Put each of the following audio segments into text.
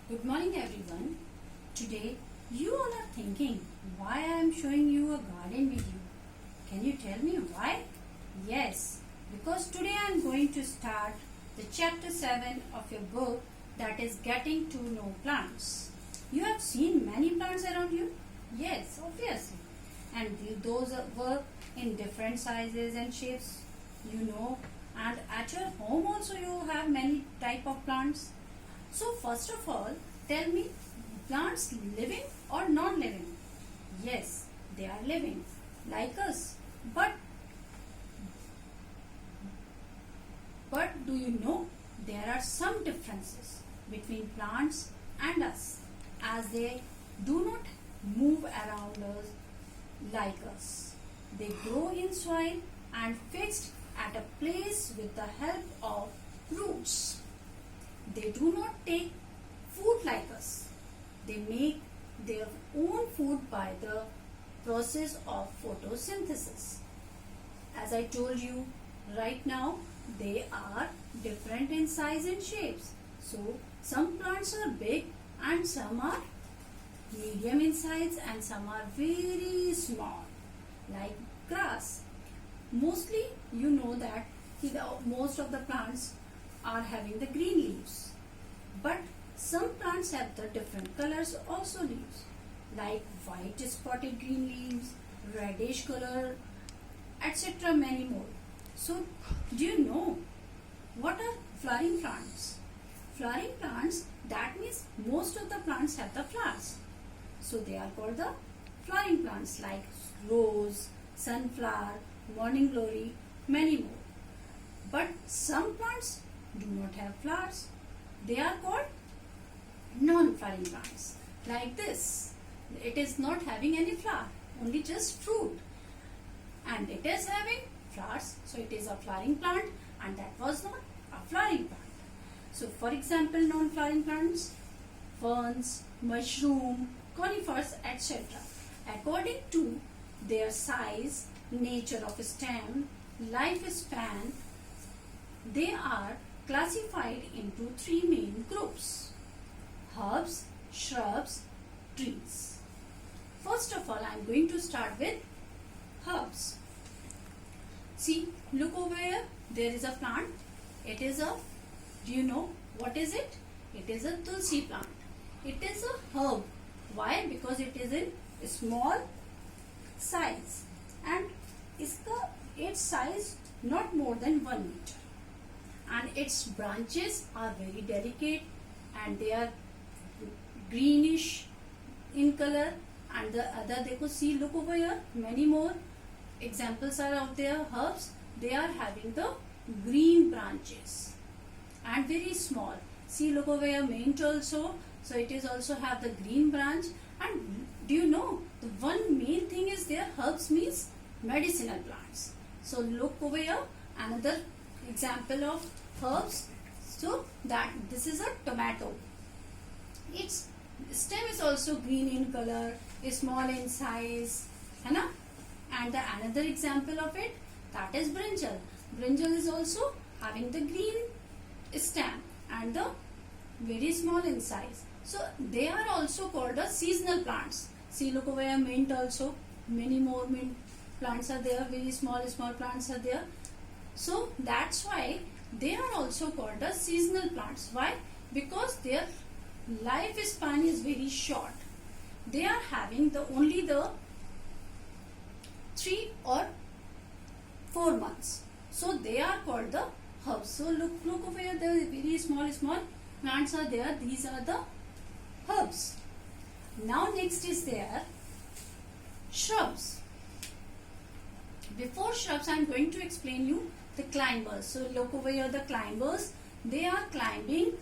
Good morning everyone. Today you all are thinking why I am showing you a garden video. Can you tell me why? Yes, because today I am going to start the chapter 7 of your book, that is Getting to Know Plants. You have seen many plants around you? Yes, obviously. And those were in different sizes and shapes, and at your home also you have many type of plants. So first of all, tell me, plants living or non-living? Yes, they are living, like us. But do you know there are some differences between plants and us, as they do not move around us like us. They grow in soil and fixed at a place with the help of roots. They do not take food like us. They make their own food by the process of photosynthesis. As I told you, right now they are different in size and shapes. So some plants are big and some are medium in size and some are very small, like grass. Mostly you know that most of the plants are having the green leaves, but some plants have the different colors also leaves, like white spotted green leaves, reddish color, etc. many more. So do you know what are flowering plants? Flowering plants, that means most of the plants have the flowers, so they are called the flowering plants, like rose, sunflower, morning glory, many more. But some plants do not have flowers. They are called non-flowering plants, like this. It is not having any flower, only just fruit, and it is having flowers, so it is a flowering plant, and that was not a flowering plant. So for example, non-flowering plants, ferns, mushroom, conifers, etc. According to their size, nature of stem, lifespan, they are classified into three main groups: herbs, shrubs, trees. First of all, I am going to start with herbs. See, look over here. There is a plant. It is a, do you know what is it? It is a tulsi plant. It is a herb. Why? Because it is in small size, and its size not more than 1 meter, and its branches are very delicate and they are greenish in color. And the other, देखो, see, look over here, many more examples are of their herbs. They are having the green branches and very small. See, look over here, mint also. So it is also have the green branch. And do you know, the one main thing is their herbs means medicinal plants. So look over here, another example of herbs. So that this is a tomato. Its stem is also green in color, small in size, and another example of it, that is brinjal. Brinjal is also having the green stem and the very small in size. So they are also called the seasonal plants. See, look over here, mint also, many more mint plants are there, very small plants are there. So that's why they are also called the seasonal plants. Why? Because their lifespan is very short. They are having only the 3 or 4 months. So they are called the herbs. So look over here, the very small plants are there. These are the herbs. Now next is there shrubs. Before shrubs, I am going to explain you the climbers. So look over here, the climbers, they are climbing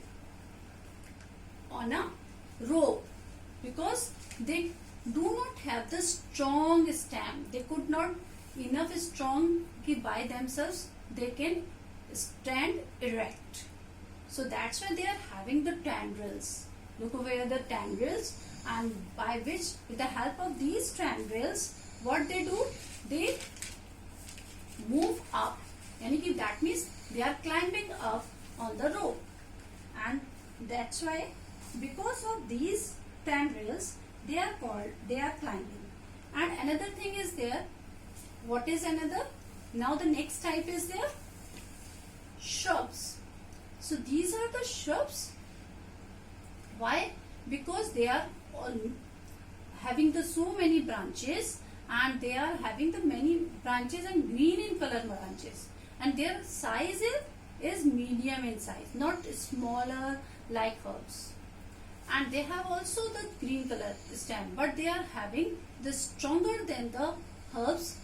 on a rope because they do not have the strong stem. They could not enough strong by themselves they can stand erect. So that's why they are having the tendrils. Look over here, the tendrils, and by which, with the help of these tendrils, what they do, they move up. That means they are climbing up on the rope, and that's why because of these tendrils, they are climbing. And another thing is there. What is another? Now the next type is there, shrubs. So these are the shrubs. Why? Because they are all having the so many branches, and they are having the many branches and green in color branches, and their size is medium in size, not smaller like herbs. And they have also the green color stem, but they are having the stronger than the herbs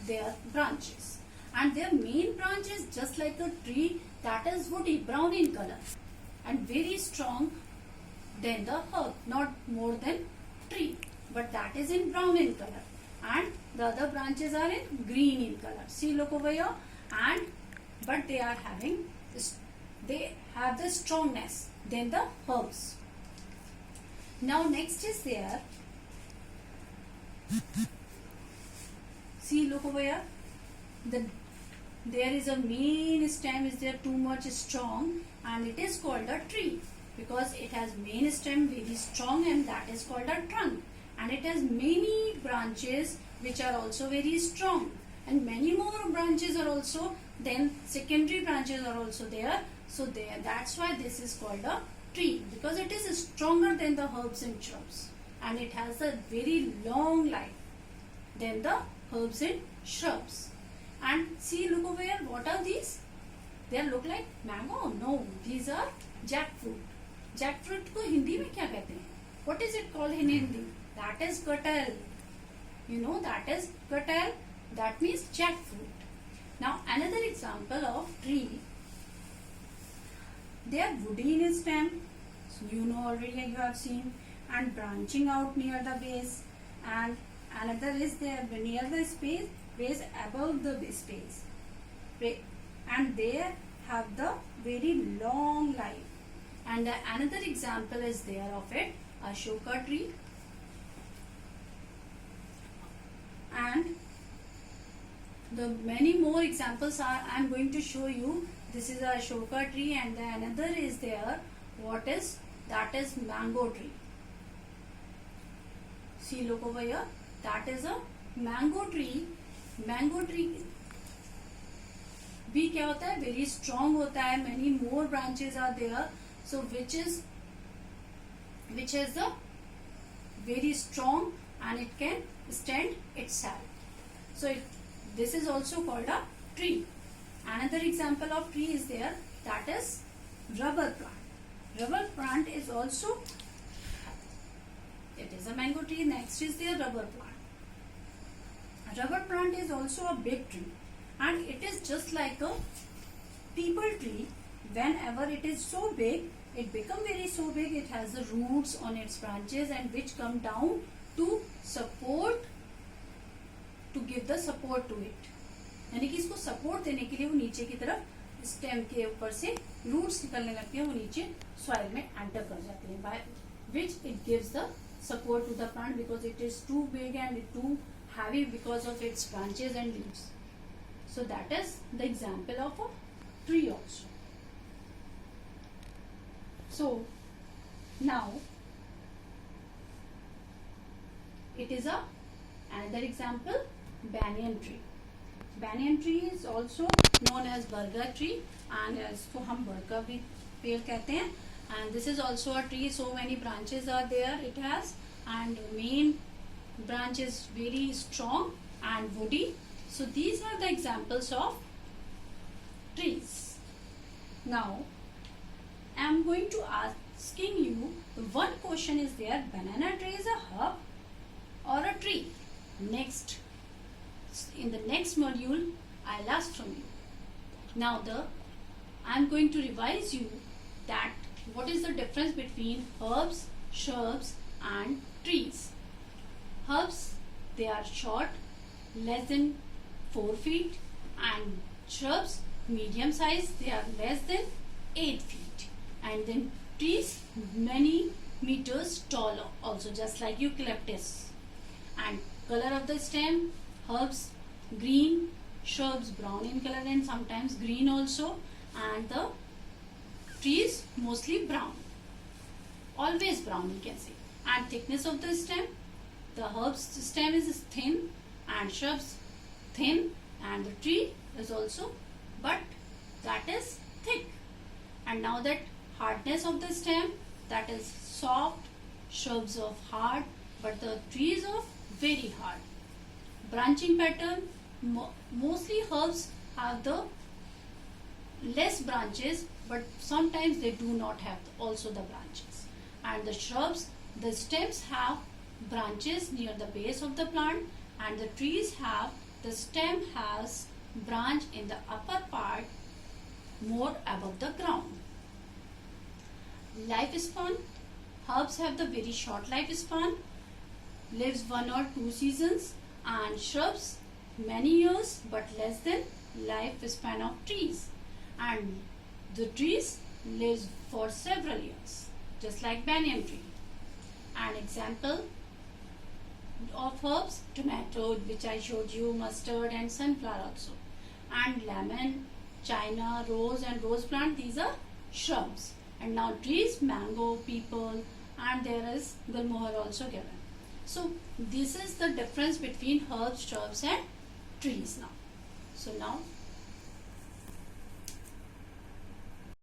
their branches, and their main branch is just like a tree, that is woody, brown in color, and very strong than the herb, not more than tree, but that is in brown in color, and the other branches are in green in color. See, look over here. And but they are having this, they have the strongness than the herbs. Now next is there, see, look over here. There is a main stem is there too much strong, and it is called a tree because it has main stem very strong, and that is called a trunk. And it has many branches which are also very strong, and many more branches are also, then secondary branches are also there. So there, that's why this is called a tree, because it is stronger than the herbs and shrubs, and it has a very long life than the herbs and shrubs. And see, look over here, what are these? They look like mango? No, these are jackfruit. Jackfruit को हिंदी में क्या कहते हैं? What is it called in Hindi? That is katal. You know, that is katal. That means jackfruit. Now another example of tree. They are woody in stem. So you know already, you have seen, and branching out near the base. And another is there near the base above the base. And they have the very long life. And another example is there of it, Ashoka tree. And the many more examples are, I am going to show you. This is a Ashoka tree, and the another is there. What is that? Is mango tree. See, look over here. That is a mango tree. Mango tree भी क्या होता है? Very strong होता है. Many more branches are there. So which is the very strong, and it can stand itself. So this is also called a tree. Another example of tree is there, that is rubber plant. Rubber plant is also, it is a mango tree. Next is there rubber plant. Rubber plant is also a big tree, and it is just like a people tree. Whenever it is so big, it become very so big, it has the roots on its branches, and which come down to support, to give the support to it. यानी कि इसको support देने के लिए वो नीचे की तरफ स्टेम के ऊपर से रूट्स निकलने लगते हैं, वो नीचे सॉइल में एंटर कर जाते हैं, by which it gives the support to the plant because it is too big and too heavy because of its branches and leaves. So that is the example of a tree also. So now it is another example, banyan tree. Banyan tree is also known as barga tree, and इसको हम बरका भी पेड़ कहते हैं. And this is also a tree. So many branches are there. It has, and main branch is very strong and woody. So these are the examples of trees. Now I am going to asking you one question is there. Banana tree is a herb or a tree? Next, in the next module, I'll ask from you. Now I am going to revise you that what is the difference between herbs, shrubs and trees. Herbs, they are short, less than 4 feet, and shrubs, medium size, they are less than 8 feet. And then trees, many meters tall also, just like eucalyptus. And color of the stem, herbs green, shrubs brown in color and sometimes green also, and the trees mostly brown. All always brown, you can see. And thickness of the stem, the herb's stem is thin and shrubs thin, and the tree is also, but that is thick. And now that hardness of the stem, that is soft, shrubs of hard, but the trees of very hard. Branching pattern, mostly herbs have the less branches, but sometimes they do not have also the branches. And the shrubs, the stems have branches near the base of the plant, and the trees have, the stem has branch in the upper part more above the ground. Lifespan, herbs have the very short lifespan, lives 1 or 2 seasons, and shrubs many years but less than lifespan of trees. And the trees lives for several years, just like banyan tree. An example of herbs, tomato, which I showed you, mustard and sunflower also, and lemon, china, rose and rose plant, these are shrubs. And now trees, mango, peepal, and there is gulmohar also given. So this is the difference between herbs, shrubs and trees now. So now